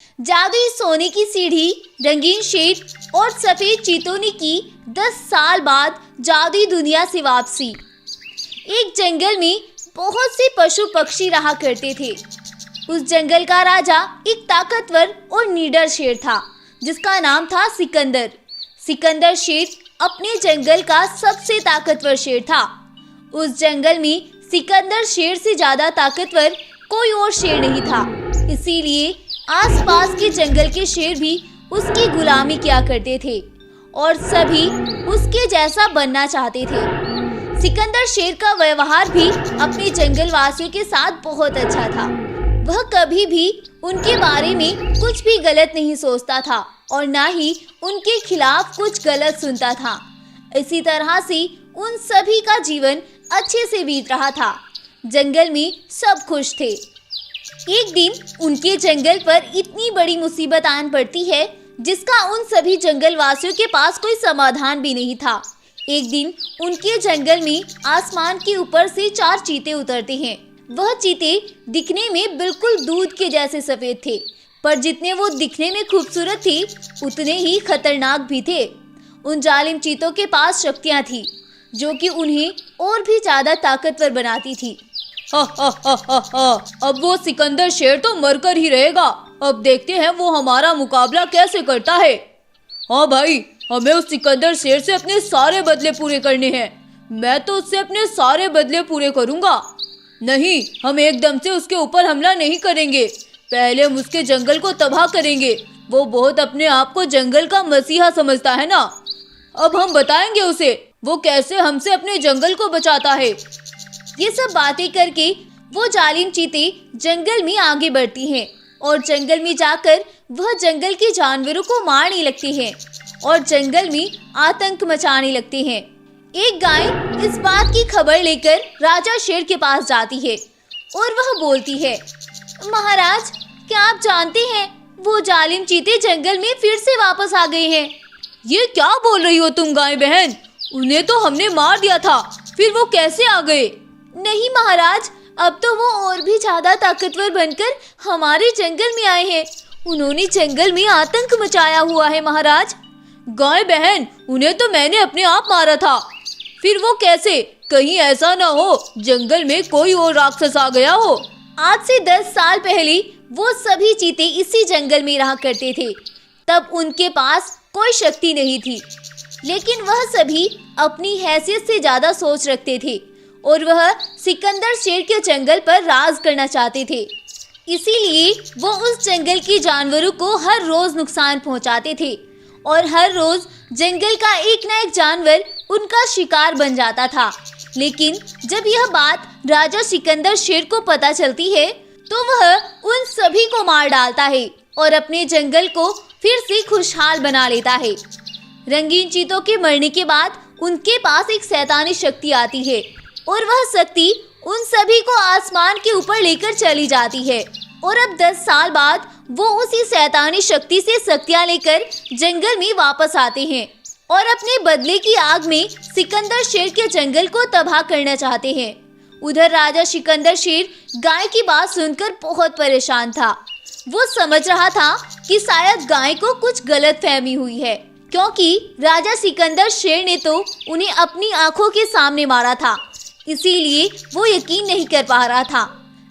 जादुई सोने की सीढ़ी, रंगीन शेर और सफेद चीतों ने की 10 साल बाद जादुई दुनिया से वापसी। एक जंगल में बहुत से पशु पक्षी रहा करते थे। उस जंगल का राजा एक ताकतवर और निडर शेर था जिसका नाम था सिकंदर। सिकंदर शेर अपने जंगल का सबसे ताकतवर शेर था। उस जंगल में सिकंदर शेर से ज्यादा ताकतवर कोई और शेर नहीं था, इसीलिए आसपास के जंगल के शेर भी उसकी गुलामी किया करते थे और सभी उसके जैसा बनना चाहते थे। सिकंदर शेर का व्यवहार भी अपने जंगल वासियों के साथ बहुत अच्छा था। वह कभी भी उनके बारे में कुछ भी गलत नहीं सोचता था और ना ही उनके खिलाफ कुछ गलत सुनता था। इसी तरह से उन सभी का जीवन अच्छे से बीत रहा था। जंगल में सब खुश थे। एक दिन उनके जंगल पर इतनी बड़ी मुसीबत आन पड़ती है जिसका उन सभी जंगल वासियों के पास कोई समाधान भी नहीं था। एक दिन उनके जंगल में आसमान के ऊपर से 4 चीते उतरते हैं। वह चीते दिखने में बिल्कुल दूध के जैसे सफेद थे, पर जितने वो दिखने में खूबसूरत थे उतने ही खतरनाक भी थे। उन जालिम चीतों के पास शक्तियां थी जो कि उन्हें और भी ज्यादा ताकतवर बनाती थी। हा हा हा हा हा, अब वो सिकंदर शेर तो मरकर ही रहेगा। अब देखते हैं वो हमारा मुकाबला कैसे करता है। हाँ भाई, हमें उस सिकंदर शेर से अपने सारे बदले पूरे करने हैं। मैं तो उससे अपने सारे बदले पूरे करूंगा। नहीं, हम एकदम से उसके ऊपर हमला नहीं करेंगे। पहले हम उसके जंगल को तबाह करेंगे। वो बहुत अपने आप को जंगल का मसीहा समझता है ना। अब हम बताएंगे उसे वो कैसे हमसे अपने जंगल को बचाता है। ये सब बातें करके वो जालिम चीते जंगल में आगे बढ़ती हैं और जंगल में जाकर वह जंगल के जानवरों को मारने लगते हैं और जंगल में आतंक मचाने लगते हैं। एक गाय इस बात की खबर लेकर राजा शेर के पास जाती है और वह बोलती है, महाराज, क्या आप जानते हैं वो जालिम चीते जंगल में फिर से वापस आ गए हैं। ये क्या बोल रही हो तुम गाय बहन? उन्हें तो हमने मार दिया था, फिर वो कैसे आ गए? नहीं महाराज, अब तो वो और भी ज्यादा ताकतवर बनकर हमारे जंगल में आए हैं। उन्होंने जंगल में आतंक मचाया हुआ है महाराज। गाय बहन, उन्हें तो मैंने अपने आप मारा था, फिर वो कैसे? कहीं ऐसा ना हो जंगल में कोई और राक्षस आ गया हो। आज से 10 साल पहले वो सभी चीते इसी जंगल में रहा करते थे। तब उनके पास कोई शक्ति नहीं थी, लेकिन वह सभी अपनी हैसियत से ज्यादा सोच रखते थे और वह सिकंदर शेर के जंगल पर राज करना चाहते थे। इसीलिए वो उस जंगल के जानवरों को हर रोज नुकसान पहुंचाते थे और हर रोज जंगल का एक न एक जानवर उनका शिकार बन जाता था। लेकिन जब यह बात राजा सिकंदर शेर को पता चलती है तो वह उन सभी को मार डालता है और अपने जंगल को फिर से खुशहाल बना लेता है। रंगीन चीतों के मरने के बाद उनके पास एक शैतानी शक्ति आती है और वह शक्ति उन सभी को आसमान के ऊपर लेकर चली जाती है और अब 10 साल बाद वो उसी शैतानी शक्ति से शक्तियां लेकर जंगल में वापस आते हैं और अपने बदले की आग में सिकंदर शेर के जंगल को तबाह करना चाहते हैं। उधर राजा सिकंदर शेर गाय की बात सुनकर बहुत परेशान था। वो समझ रहा था कि शायद गाय को कुछ गलतफहमी हुई है, क्योंकि राजा सिकंदर शेर ने तो उन्हें अपनी आंखों के सामने मारा था, इसीलिए वो यकीन नहीं कर पा रहा था।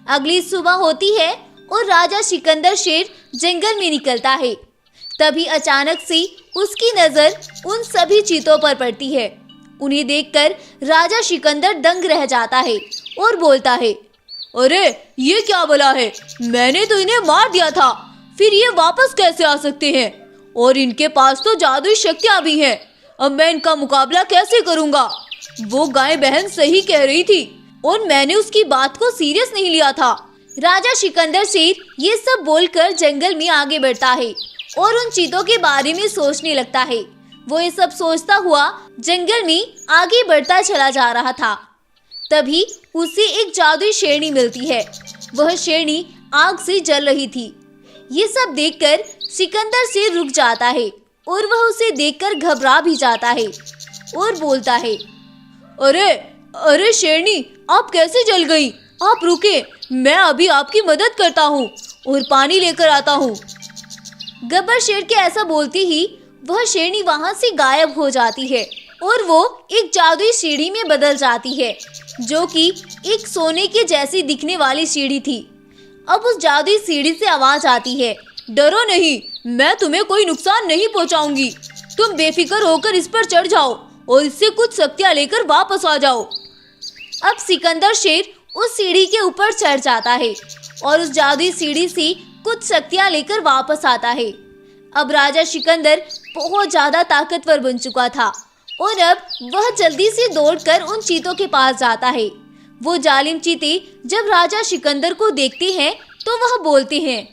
अगली सुबह होती है और राजा सिकंदर शेर जंगल में निकलता है। तभी अचानक से उसकी नजर उन सभी चीतों पर पड़ती है। उन्हें देखकर राजा सिकंदर दंग रह जाता है और बोलता है, अरे ये क्या भला है? मैंने तो इन्हें मार दिया था, फिर ये वापस कैसे आ सकते हैं? और इनके पास तो जादुई शक्तियां भी हैं। अब मैं इनका मुकाबला कैसे करूंगा? वो गाय बहन सही कह रही थी और मैंने उसकी बात को सीरियस नहीं लिया था। राजा सिकंदर शेर ये सब बोलकर जंगल में आगे बढ़ता है और उन चीतों के बारे में सोचने लगता है। वो ये सब सोचता हुआ जंगल में आगे बढ़ता चला जा रहा था। तभी उसे एक जादुई शेरनी मिलती है। वह शेरनी आग से जल रही थी। ये सब देखकर सिकंदर शेर रुक जाता है और वह उसे देखकर घबरा भी जाता है और बोलता है, अरे अरे शेरनी, आप कैसे जल गई? आप रुके, मैं अभी आपकी मदद करता हूँ और पानी लेकर आता हूँ। गब्बर शेर के ऐसा बोलते ही वह शेरनी वहां से गायब हो जाती है और वो एक जादुई सीढ़ी में बदल जाती है, जो कि एक सोने के जैसी दिखने वाली सीढ़ी थी। अब उस जादुई सीढ़ी से आवाज आती है, डरो नहीं, मैं तुम्हें कोई नुकसान नहीं पहुंचाऊंगी। तुम बेफिक्र होकर इस पर चढ़ जाओ और इससे कुछ शक्तियां लेकर वापस आ जाओ। अब सिकंदर शेर उस सीढ़ी के ऊपर चढ़ जाता है और उस जादुई सीढ़ी से कुछ शक्तियां लेकर वापस आता है। अब राजा सिकंदर बहुत ज्यादा ताकतवर बन चुका था और अब वह जल्दी से दौड़कर उन चीतों के पास जाता है। वो जालिम चीते जब राजा सिकंदर को देखते हैं तो वह बोलते हैं,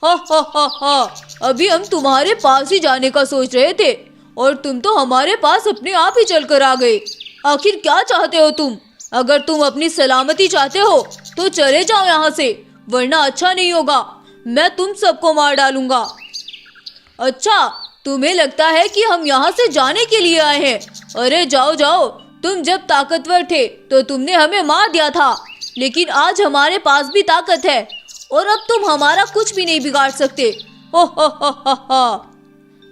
हा हा हा हा, अभी हम तुम्हारे पास ही जाने का सोच रहे थे और तुम तो हमारे पास अपने आप ही चलकर आ गए। आखिर क्या चाहते हो तुम? अगर तुम अपनी सलामती चाहते हो तो चले जाओ यहाँ से, वरना अच्छा नहीं होगा, मैं तुम सबको मार डालूंगा। अच्छा, तुम्हें लगता है कि हम यहाँ से जाने के लिए आए हैं? अरे जाओ जाओ, तुम जब ताकतवर थे तो तुमने हमें मार दिया था, लेकिन आज हमारे पास भी ताकत है और अब तुम हमारा कुछ भी नहीं बिगाड़ सकते। हो हो।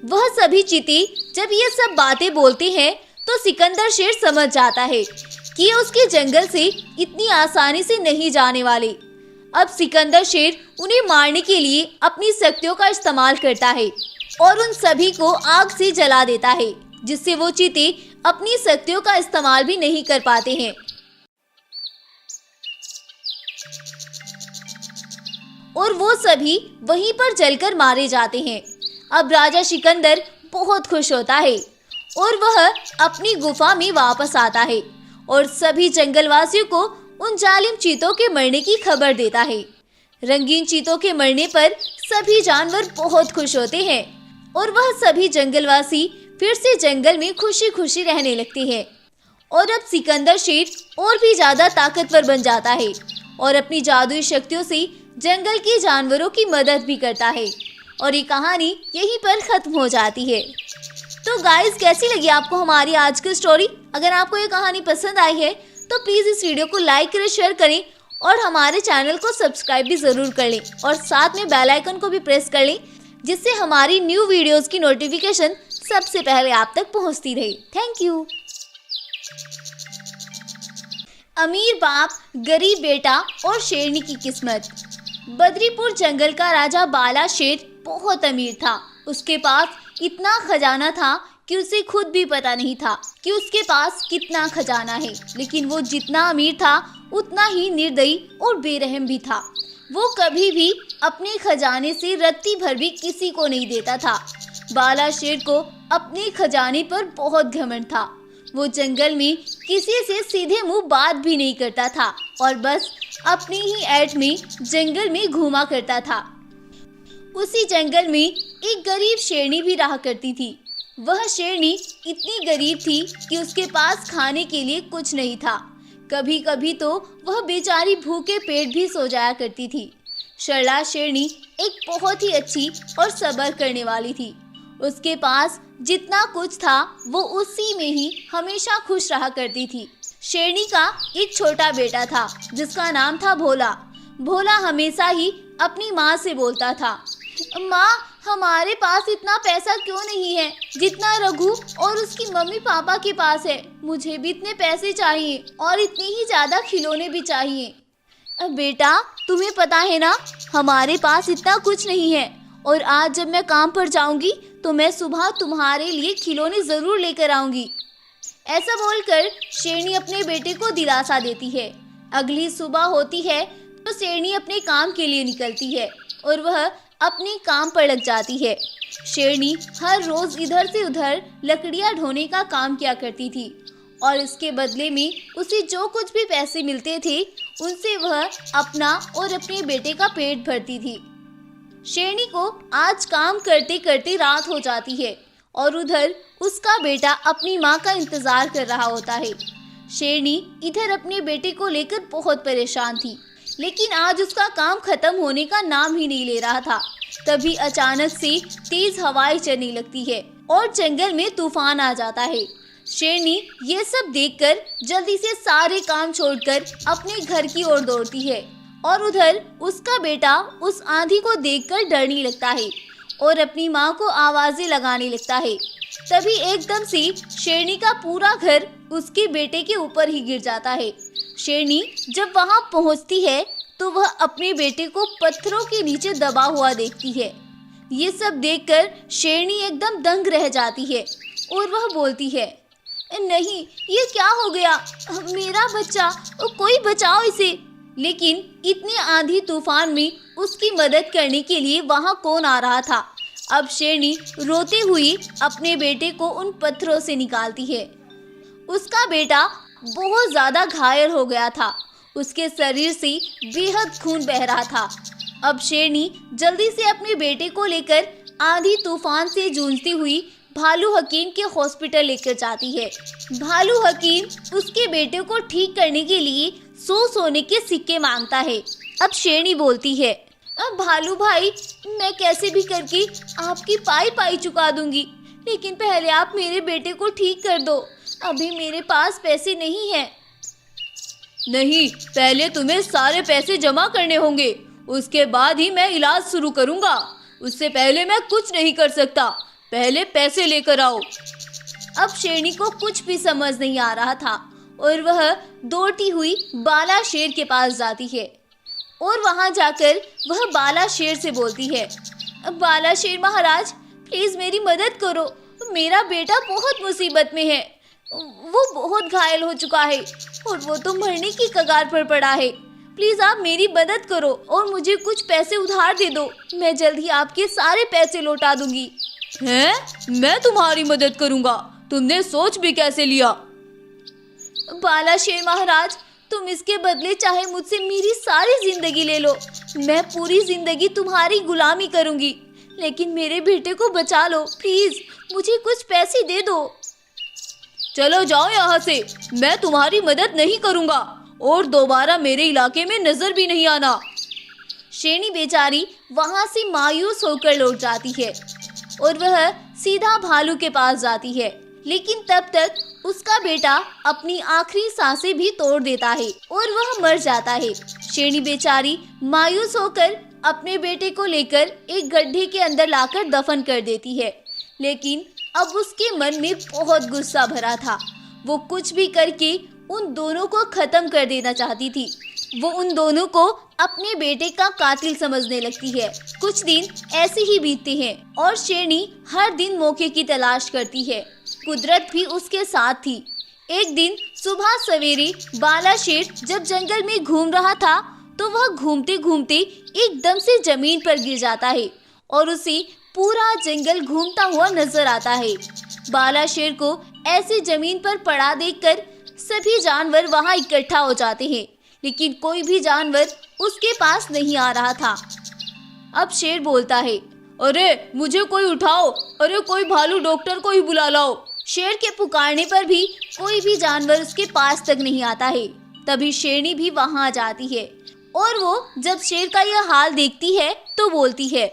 वह सभी चीते जब ये सब बातें बोलते हैं तो सिकंदर शेर समझ जाता है कि ये उसके जंगल से इतनी आसानी से नहीं जाने वाले। अब सिकंदर शेर उन्हें मारने के लिए अपनी शक्तियों का इस्तेमाल करता है और उन सभी को आग से जला देता है, जिससे वो चीते अपनी शक्तियों का इस्तेमाल भी नहीं कर पाते हैं। और वो सभी वहीं पर जलकर मारे जाते हैं। अब राजा सिकंदर बहुत खुश होता है और वह अपनी गुफा में वापस आता है और सभी जंगलवासियों को उन जालिम चीतों के मरने की खबर देता है। रंगीन चीतों के मरने पर सभी जानवर बहुत खुश होते हैं और वह सभी जंगलवासी फिर से जंगल में खुशी खुशी रहने लगते हैं। और अब सिकंदर शेर और भी ज्यादा ताकतवर बन जाता है और अपनी जादुई शक्तियों से जंगल के जानवरों की मदद भी करता है। और ये कहानी यहीं पर खत्म हो जाती है। तो गाइस, कैसी लगी आपको हमारी आज की स्टोरी? अगर आपको ये कहानी पसंद आई है तो प्लीज़ इस वीडियो को लाइक करें, शेयर करें और हमारे चैनल को सब्सक्राइब भी ज़रूर कर लें और साथ में बेल आइकन को भी प्रेस कर लें, जिससे हमारी न्यू वीडियोस की नोटिफिकेशन सबसे पहले आप तक पहुंचती रहे। Thank you. अमीर बाप, गरीब बेटा और शेरनी की किस्मत। बद्रीपुर जंगल का राजा बाला शेर बहुत अमीर था। उसके पास इतना खजाना था कि उसे खुद भी पता नहीं था कि उसके पास कितना खजाना है, लेकिन वो जितना अमीर था उतना ही निर्दयी और बेरहम भी था। वो कभी भी अपने खजाने से रत्ती भर भी किसी को नहीं देता था। बाला शेर को अपने खजाने पर बहुत घमंड था। वो जंगल में किसी से सीधे मुंह बात भी नहीं करता था और बस अपनी ही ऐट में जंगल में घूमा करता था। उसी जंगल में एक गरीब शेरनी भी रहा करती थी। वह शेरनी इतनी गरीब थी कि उसके पास खाने के लिए कुछ नहीं था। कभी कभी तो वह बेचारी भूखे पेट भी सो जाया करती थी। सरला शेरनी एक बहुत ही अच्छी और सब्र करने वाली थी। उसके पास जितना कुछ था वो उसी में ही हमेशा खुश रहा करती थी। शेरनी का एक छोटा बेटा था जिसका नाम था भोला। भोला हमेशा ही अपनी माँ से बोलता था, माँ, हमारे पास इतना पैसा क्यों नहीं है जितना रघु और उसकी मम्मी पापा के पास है। मुझे भी इतने पैसे चाहिए और इतने ही ज़्यादा खिलौने भी चाहिए। बेटा, तुम्हें पता है ना, हमारे पास इतना कुछ नहीं है और आज जब मैं काम पर जाऊंगी तो मैं सुबह तुम्हारे लिए खिलौने ज़रूर लेकर आऊंगी। ऐसा बोलकर शेरनी अपने बेटे को दिलासा देती है। अगली सुबह होती है तो शेरनी अपने काम के लिए निकलती है और वह अपने काम पर लग जाती है। शेरनी हर रोज इधर से उधर लकड़ियां ढोने का काम किया करती थी और इसके बदले में उसे जो कुछ भी पैसे मिलते थे उनसे वह अपना और अपने बेटे का पेट भरती थी। शेरनी को आज काम करते करते रात हो जाती है और उधर उसका बेटा अपनी माँ का इंतजार कर रहा होता है। शेरनी इधर अपने बेटे को लेकर बहुत परेशान थी, लेकिन आज उसका काम खत्म होने का नाम ही नहीं ले रहा था। तभी अचानक से तेज हवाएं चलने लगती है और जंगल में तूफान आ जाता है। शेरनी ये सब देखकर जल्दी से सारे काम छोड़कर अपने घर की ओर दौड़ती है और उधर उसका बेटा उस आंधी को देखकर डरने लगता है और अपनी माँ को आवाजें लगाने लगता है। तभी एकदम से शेरनी का पूरा घर उसके बेटे के ऊपर ही गिर जाता है। शेरनी जब वहां पहुंचती है तो वह अपने बेटे को पत्थरों के नीचे दबा हुआ देखती है। ये सब देखकर शेरनी एकदम दंग रह जाती है और वह बोलती है, नहीं, ये क्या हो गया? मेरा बच्चा, कोई बचाओ इसे। लेकिन इतने आंधी तूफान में उसकी मदद करने के लिए वहां कौन आ रहा था? अब शेरनी रोती हुई अपने बेटे को उन पत्थरों से निकालती है। उसका बेटा बहुत ज्यादा घायल हो गया था। उसके शरीर से बेहद खून बह रहा था। अब शेरनी जल्दी से अपने बेटे को लेकर आंधी तूफान से जूझती हुई भालू हकीम के हॉस्पिटल लेकर जाती है। भालू हकीम उसके बेटे को ठीक करने के लिए 100 सोने के सिक्के मांगता है। अब शेरनी बोलती है, अब भालू भाई, मैं कैसे भी करके आपकी पाई चुका दूंगी, लेकिन पहले आप मेरे बेटे को ठीक कर दो। अभी मेरे पास पैसे नहीं हैं। नहीं, पहले तुम्हें सारे पैसे जमा करने होंगे, उसके बाद ही मैं इलाज शुरू करूंगा। उससे पहले मैं कुछ नहीं कर सकता। पहले पैसे लेकर आओ। अब शेरनी को कुछ भी समझ नहीं आ रहा था और वह दौड़ती हुई बाला शेर के पास जाती है और वहां जाकर वह बाला शेर से बोलती है, बाला शेर महाराज, प्लीज मेरी मदद करो। मेरा बेटा बहुत मुसीबत में है। वो बहुत घायल हो चुका है और वो तो मरने की कगार पर पड़ा है। प्लीज आप मेरी मदद करो और मुझे कुछ पैसे उधार दे दो। मैं जल्द ही आपके सारे पैसे लौटा दूंगी। हैं? मैं तुम्हारी मदद करूंगा? तुमने सोच भी कैसे लिया? बाला शेर महाराज, तुम इसके बदले चाहे मुझसे मेरी सारी जिंदगी ले लो। मैं पूरी जिंदगी तुम्हारी गुलामी करूंगी, लेकिन मेरे बेटे को बचा लो। प्लीज मुझे कुछ पैसे दे दो। चलो जाओ यहाँ से। मैं तुम्हारी मदद नहीं करूंगा और दोबारा मेरे इलाके में नजर भी नहीं आना। शेरनी बेचारी वहां से मायूस होकर लौट जाती है और वह सीधा भालू के पास जाती है। लेकिन तब तक उसका बेटा अपनी आखिरी सांसें भी तोड़ देता है और वह मर जाता है। शेरनी बेचारी मायूस होकर अपने बेटे को लेकर एक गड्ढे के अंदर लाकर दफन कर देती है। लेकिन अब उसके मन में बहुत गुस्सा भरा था। वो कुछ भी करके उन दोनों को खत्म कर देना चाहती थी। वो उन दोनों को अपने बेटे का कातिल समझने लगती है। कुछ दिन ऐसे ही बीतते हैं और शेरनी हर दिन मौके की तलाश करती है। कुदरत भी उसके साथ थी। एक दिन सुबह सवेरे बाला शेर जब जंगल में घूम रहा था तो वह घूमते घूमते एकदम से जमीन पर गिर जाता है और उसे पूरा जंगल घूमता हुआ नजर आता है। बाला शेर को ऐसे जमीन पर पड़ा देखकर सभी जानवर वहां इकट्ठा हो जाते हैं, लेकिन कोई भी जानवर उसके पास नहीं आ रहा था। अब शेर बोलता है, अरे मुझे कोई उठाओ, अरे कोई भालू डॉक्टर को ही बुला लाओ। शेर के पुकारने पर भी कोई भी जानवर उसके पास तक नहीं आता है। तभी शेरनी भी वहां आ जाती है और वो जब शेर का यह हाल देखती है तो बोलती है,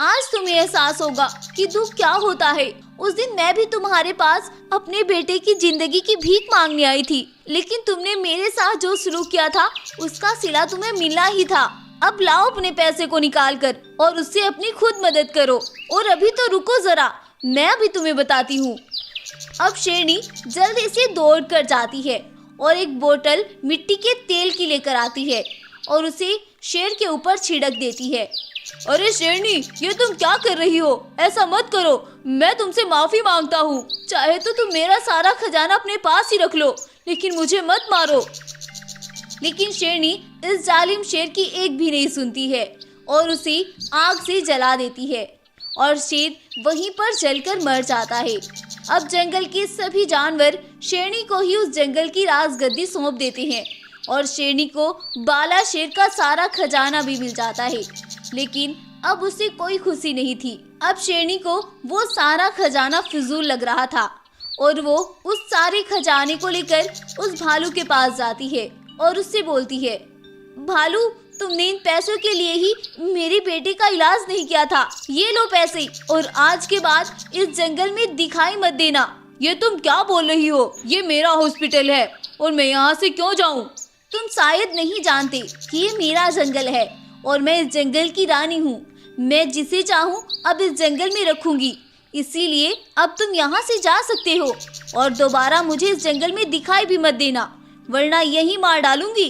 आज तुम्हें एहसास होगा कि दुख क्या होता है। उस दिन मैं भी तुम्हारे पास अपने बेटे की जिंदगी की भीख मांगने आई थी, लेकिन तुमने मेरे साथ जो सलूक किया था उसका सिला तुम्हें मिलना ही था। अब लाओ अपने पैसे को निकाल कर और उससे अपनी खुद मदद करो। और अभी तो रुको जरा, मैं अभी तुम्हें बताती हूँ। अब शेरनी जल्दी से दौड़ कर जाती है और एक बोतल मिट्टी के तेल की लेकर आती है और उसे शेर के ऊपर छिड़क देती है। अरे शेरनी, ये तुम क्या कर रही हो? ऐसा मत करो, मैं तुमसे माफी मांगता हूँ। चाहे तो तुम मेरा सारा खजाना अपने पास ही रख लो, लेकिन मुझे मत मारो। लेकिन शेरनी इस जालिम शेर की एक भी नहीं सुनती है और उसे आग से जला देती है और शेर वहीं पर जलकर मर जाता है। अब जंगल के सभी जानवर शेरनी को ही उस जंगल की राजगद्दी सौंप देते हैं और शेरनी को बाला शेर का सारा खजाना भी मिल जाता है। लेकिन अब उसे कोई खुशी नहीं थी। अब शेरनी को वो सारा खजाना फिजूल लग रहा था और वो उस सारे खजाने को लेकर उस भालू के पास जाती है और उससे बोलती है, भालू, तुमने इन पैसों के लिए ही मेरे बेटे का इलाज नहीं किया था। ये लो पैसे और आज के बाद इस जंगल में दिखाई मत देना। ये तुम क्या बोल रही हो? ये मेरा हॉस्पिटल है और मैं यहाँ से क्यों जाऊँ? तुम शायद नहीं जानते कि ये मेरा जंगल है और मैं इस जंगल की रानी हूँ। मैं जिसे चाहूँ अब इस जंगल में रखूंगी, इसीलिए अब तुम यहाँ से जा सकते हो और दोबारा मुझे इस जंगल में दिखाई भी मत देना, वरना यहीं मार डालूंगी।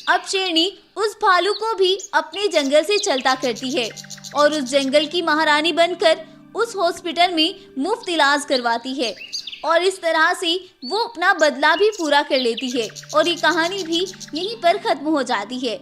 अब शेरनी उस भालू को भी अपने जंगल से चलता करती है और उस जंगल की महारानी बनकर उस हॉस्पिटल में मुफ्त इलाज करवाती है और इस तरह से वो अपना बदला भी पूरा कर लेती है और ये कहानी भी यहीं पर खत्म हो जाती है।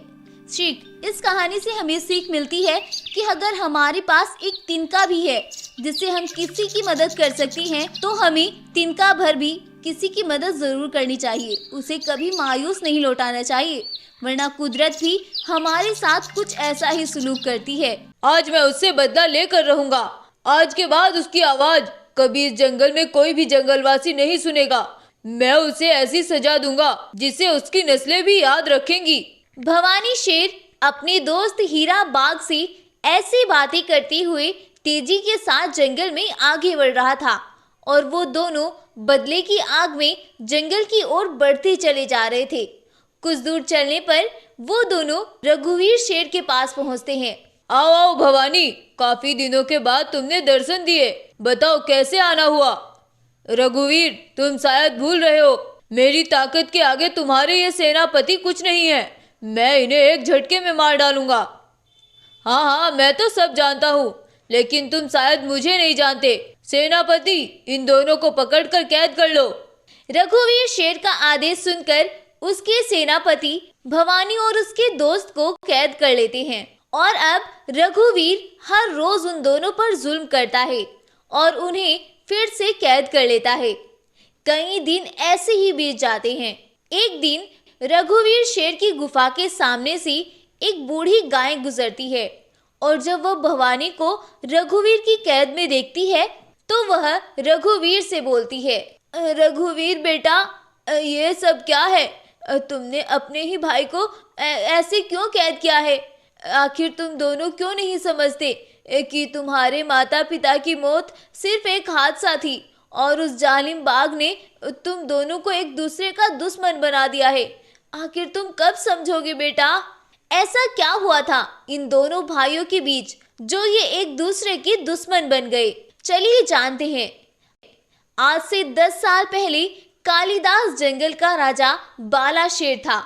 सीख, इस कहानी से हमें सीख मिलती है कि अगर हमारे पास एक तिनका भी है जिससे हम किसी की मदद कर सकते हैं तो हमें तिनका भर भी किसी की मदद जरूर करनी चाहिए, उसे कभी मायूस नहीं लौटाना चाहिए, वरना कुदरत भी हमारे साथ कुछ ऐसा ही सलूक करती है। आज मैं उससे बदला लेकर रहूंगा। आज के बाद उसकी आवाज कभी इस जंगल में कोई भी जंगलवासी नहीं सुनेगा। मैं उसे ऐसी सजा दूंगा जिसे उसकी नस्लें भी याद रखेंगी। भवानी शेर अपने दोस्त हीरा बाघ से ऐसी बातें करते हुए तेजी के साथ जंगल में आगे बढ़ रहा था और वो दोनों बदले की आग में जंगल की ओर बढ़ते चले जा रहे थे। कुछ दूर चलने पर वो दोनों रघुवीर शेर के पास पहुंचते हैं। आओ आओ भवानी, काफी दिनों के बाद तुमने दर्शन दिए, बताओ कैसे आना हुआ। रघुवीर, तुम शायद भूल रहे हो, मेरी ताकत के आगे तुम्हारे ये सेनापति कुछ नहीं है। मैं इन्हें एक झटके में मार डालूंगा। हाँ हाँ, मैं तो सब जानता हूँ, लेकिन तुम शायद मुझे नहीं जानते। सेनापति, इन दोनों को पकड़कर कैद कर लो। रघुवीर शेर का आदेश सुनकर उसके सेनापति भवानी और उसके दोस्त को कैद कर लेते हैं और अब रघुवीर हर रोज उन दोनों पर जुल्म करता है और उन्हें फिर से कैद कर लेता है। कई दिन ऐसे ही बीत जाते हैं। एक दिन रघुवीर शेर की गुफा के सामने से एक बूढ़ी गाय गुजरती है और जब वह भवानी को रघुवीर की कैद में देखती है तो वह रघुवीर से बोलती है, रघुवीर बेटा, ये सब क्या है? तुमने अपने ही भाई को ऐसे क्यों कैद किया है? आखिर तुम दोनों क्यों नहीं समझते कि तुम्हारे माता पिता की मौत सिर्फ एक हादसा थी और उस जालिम बाघ ने तुम दोनों को एक दूसरे का दुश्मन बना दिया है। आखिर तुम कब समझोगे बेटा? ऐसा क्या हुआ था इन दोनों भाइयों के बीच जो ये एक दूसरे के दुश्मन बन गए? चलिए जानते हैं। आज से 10 साल पहले कालिदास जंगल का राजा बाला शेर था।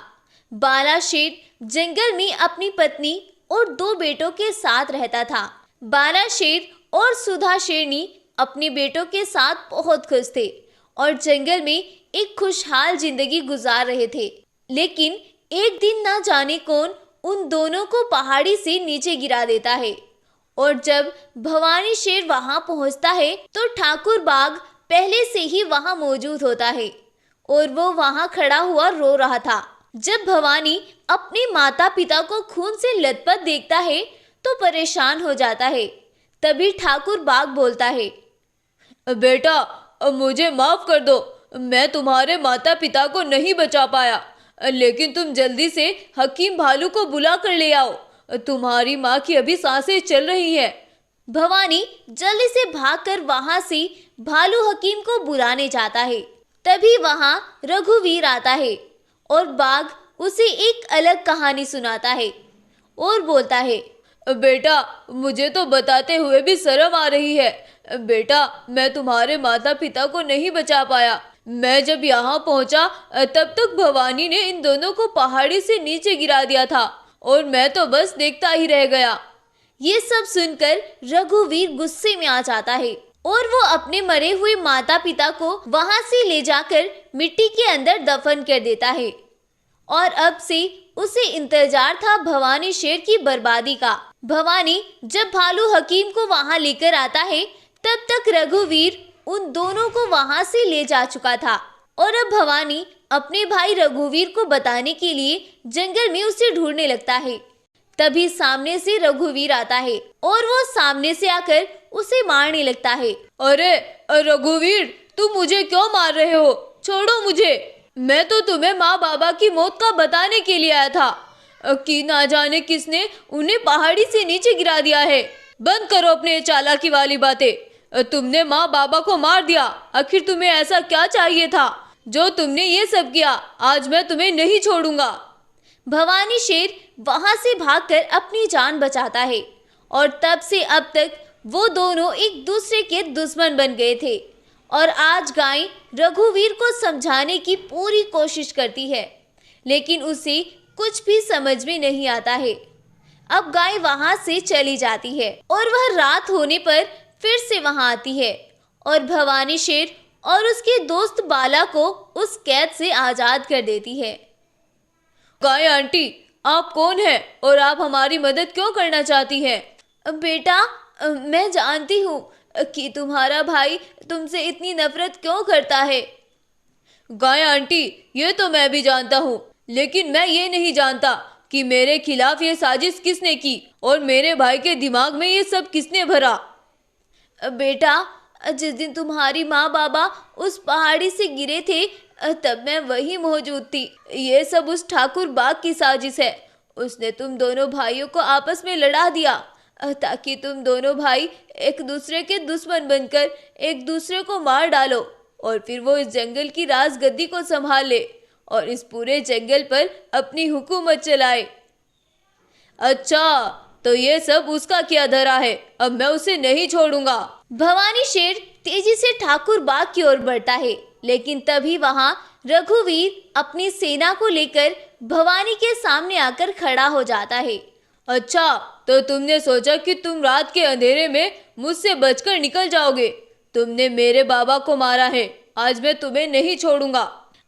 बाला शेर जंगल में अपनी पत्नी और 2 बेटों के साथ रहता था। बाला शेर और सुधा शेरनी अपने बेटों के साथ बहुत खुश थे और जंगल में एक खुशहाल जिंदगी गुजार रहे थे। लेकिन एक दिन ना जाने कौन उन दोनों को पहाड़ी से नीचे गिरा देता है और जब भवानी शेर वहां पहुंचता है तो ठाकुर बाघ पहले से ही वहां मौजूद होता है और वो वहां खड़ा हुआ रो रहा था। जब भवानी अपने माता पिता को खून से लथपथ देखता है तो परेशान हो जाता है। तभी ठाकुर बाघ बोलता है, बेटा, मुझे माफ कर दो, मैं तुम्हारे माता पिता को नहीं बचा पाया, लेकिन तुम जल्दी से हकीम भालू को बुला कर ले आओ, तुम्हारी माँ की अभी सांसें चल रही हैं। भवानी जल्दी से भागकर वहां से भालू हकीम को बुलाने जाता है। तभी वहां रघुवीर आता है और बाघ उसे एक अलग कहानी सुनाता है और बोलता है, बेटा, मुझे तो बताते हुए भी शर्म आ रही है। बेटा, मैं तुम्हारे माता पिता को नहीं बचा पाया। मैं जब यहाँ पहुँचा तब तक भवानी ने इन दोनों को पहाड़ी से नीचे गिरा दिया था और मैं तो बस देखता ही रह गया। ये सब सुनकर रघुवीर गुस्से में आ जाता है और वो अपने मरे हुए माता पिता को वहां से ले जाकर मिट्टी के अंदर दफन कर देता है और अब से उसे इंतजार था भवानी शेर की बर्बादी का। भवानी जब भालू हकीम को वहां लेकर आता है तब तक रघुवीर उन दोनों को वहां से ले जा चुका था और अब भवानी अपने भाई रघुवीर को बताने के लिए जंगल में उसे ढूंढने लगता है। तभी सामने से रघुवीर आता है और वो सामने से आकर उसे मारने लगता है। अरे रघुवीर, तुम मुझे क्यों मार रहे हो? छोड़ो मुझे। मैं तो तुम्हें माँ बाबा की मौत का बताने के लिए आया था कि ना जाने किसने उन्हें पहाड़ी से नीचे गिरा दिया है। बंद करो अपने चालाकी वाली बातें। तुमने माँ बाबा को मार दिया। आखिर तुम्हें ऐसा क्या चाहिए था जो तुमने ये सब किया? आज मैं तुम्हें नहीं छोड़ूंगा। भवानी शेर वहां से भागकर अपनी जान बचाता है और तब से अब तक वो दोनों एक दूसरे के दुश्मन बन गए थे। और आज गाय रघुवीर को समझाने की पूरी कोशिश करती है, लेकिन उसे कुछ भी समझ में नहीं आता है। अब गाय वहां से चली जाती है और वह रात होने पर फिर से वहां आती है और भवानी शेर और उसके दोस्त बाला को उस कैद से आजाद कर देती है। गाय आंटी, आप कौन हैं और आप हमारी मदद क्यों करना चाहती हैं? बेटा, मैं जानती हूँ कि तुम्हारा भाई तुमसे इतनी नफरत क्यों करता है। गाय आंटी, ये तो मैं भी जानता हूँ, लेकिन मैं ये नहीं जानता कि मेरे खिलाफ ये साजिश किसने की और मेरे भाई के दिमाग में ये सब किसने भरा। बेटा, जिस दिन तुम्हारी माँ बाबा उस पहाड़ी से गिरे थे तब मैं वहीं मौजूद थी। ये सब उस ठाकुर बाघ की साजिश है। उसने तुम दोनों भाइयों को आपस में लड़ा दिया ताकि तुम दोनों भाई एक दूसरे के दुश्मन बनकर एक दूसरे को मार डालो और फिर वो इस जंगल की राजगद्दी को संभाल ले और इस पूरे जंगल पर अपनी हुकूमत चलाए। अच्छा, तो ये सब उसका क्या धरा है? अब मैं उसे नहीं छोड़ूंगा। भवानी शेर तेजी से ठाकुर बाघ की ओर बढ़ता है, लेकिन तभी वहां रघुवीर अपनी सेना को लेकर भवानी के सामने आकर खड़ा हो जाता है। अच्छा, तो तुमने सोचा कि तुम रात के अंधेरे में मुझसे बचकर निकल जाओगे? तुमने मेरे बाबा को मारा है, आज मैं तुम्हें नहीं छोड़ूंगा।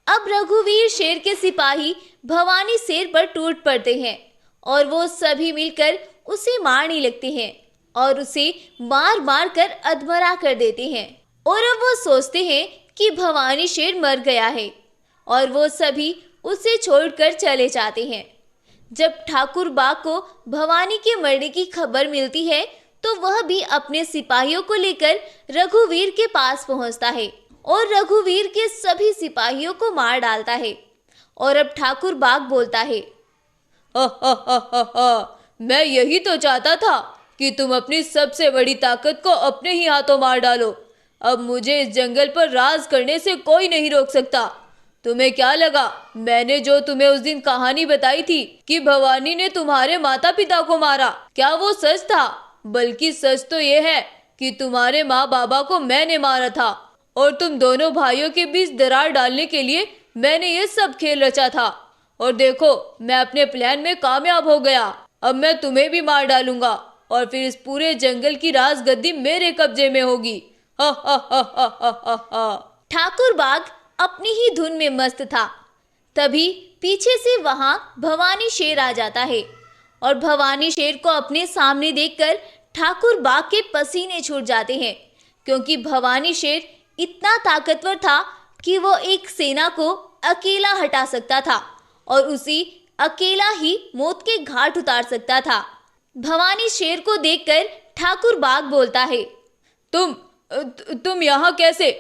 अब रघुवीर शेर के सिपाही भवानी शेर पर टूट पड़ते हैं और वो सभी मिलकर उसे मारने लगते हैं और उसे मार मार कर अधमरा कर देते हैं। और अब वो सोचते हैं कि भवानी शेर मर गया है और वो सभी उसे छोड़कर चले जाते हैं। जब ठाकुर बाघ को भवानी के मरने की खबर मिलती है तो वह भी अपने सिपाहियों को लेकर रघुवीर के पास पहुंचता है और रघुवीर के सभी सिपाहियों को मार डालता है। और अब ठाकुर बाघ बोलता है, मैं यही तो चाहता था कि तुम अपनी सबसे बड़ी ताकत को अपने ही हाथों मार डालो। अब मुझे इस जंगल पर राज करने से कोई नहीं रोक सकता। तुम्हें क्या लगा मैंने जो तुम्हें उस दिन कहानी बताई थी कि भवानी ने तुम्हारे माता पिता को मारा, क्या वो सच था? बल्कि सच तो ये है कि तुम्हारे माँ बाबा को मैंने मारा था और तुम दोनों भाइयों के बीच दरार डालने के लिए मैंने ये सब खेल रचा था। और देखो, मैं अपने प्लान में कामयाब हो गया। अब मैं तुम्हें भी मार डालूंगा और फिर इस पूरे जंगल की राजगद्दी मेरे कब्जे में होगी। हा हा हा हा हा हा। ठाकुर बाघ अपनी ही धुन में मस्त था। तभी पीछे से वहां भवानी शेर आ जाता है और भवानी शेर को अपने सामने देखकर ठाकुर बाघ के पसीने छूट जाते हैं, क्योंकि भवानी शेर इतना ताकतवर था कि वो एक सेना को अकेला हटा सकता था और उसी अकेला ही मौत के घाट उतार सकता था। भवानी शेर को देखकर ठाकुर बाघ बोलता है, तुम यहाँ कैसे?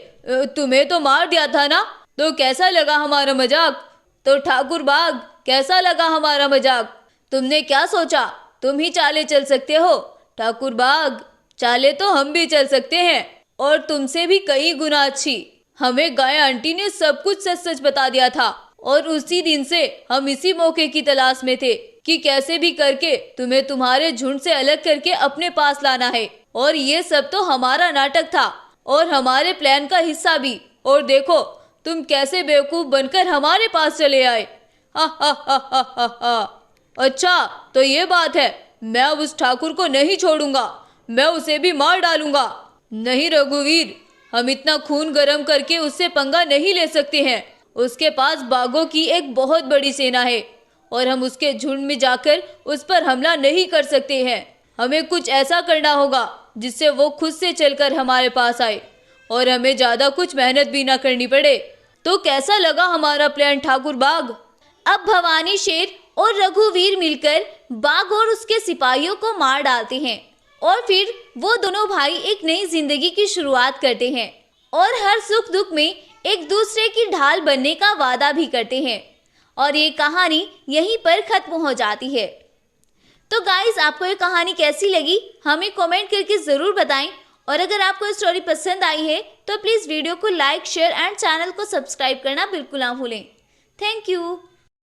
तुम्हें तो मार दिया था ना? तो कैसा लगा हमारा मजाक? तो ठाकुर बाघ, कैसा लगा हमारा मजाक? तुमने क्या सोचा तुम ही चाले चल सकते हो? ठाकुर बाघ, चाले तो हम भी चल सकते हैं और तुमसे भी कई गुना अच्छी। हमें गाय आंटी ने सब कुछ सच सच बता दिया था और उसी दिन से हम इसी मौके की तलाश में थे कि कैसे भी करके तुम्हें तुम्हारे झुंड से अलग करके अपने पास लाना है। और ये सब तो हमारा नाटक था और हमारे प्लान का हिस्सा भी। और देखो तुम कैसे बेवकूफ बनकर हमारे पास चले आए। हा हा हा हा हा हा। अच्छा, तो ये बात है। मैं अब उस ठाकुर को नहीं छोड़ूंगा, मैं उसे भी मार डालूंगा। नहीं रघुवीर, हम इतना खून गर्म करके उससे पंगा नहीं ले सकते हैं। उसके पास बाघों की एक बहुत बड़ी सेना है और हम उसके झुंड में जाकर उस पर हमला नहीं कर सकते हैं। हमें कुछ ऐसा करना होगा जिससे वो खुद से चलकर हमारे पास आए और हमें ज्यादा कुछ मेहनत भी ना करनी पड़े। तो कैसा लगा हमारा प्लान ठाकुर बाघ? अब भवानी शेर और रघुवीर मिलकर बाघ और उसके सिपाहियों को मार डालते हैं और फिर वो दोनों भाई एक नई जिंदगी की शुरुआत करते हैं और हर सुख दुख में एक दूसरे की ढाल बनने का वादा भी करते हैं। और ये कहानी यहीं पर खत्म हो जाती है। तो गाइस, आपको ये कहानी कैसी लगी हमें कमेंट करके ज़रूर बताएं। और अगर आपको ये स्टोरी पसंद आई है तो प्लीज़ वीडियो को लाइक, शेयर एंड चैनल को सब्सक्राइब करना बिल्कुल ना भूलें। Thank you.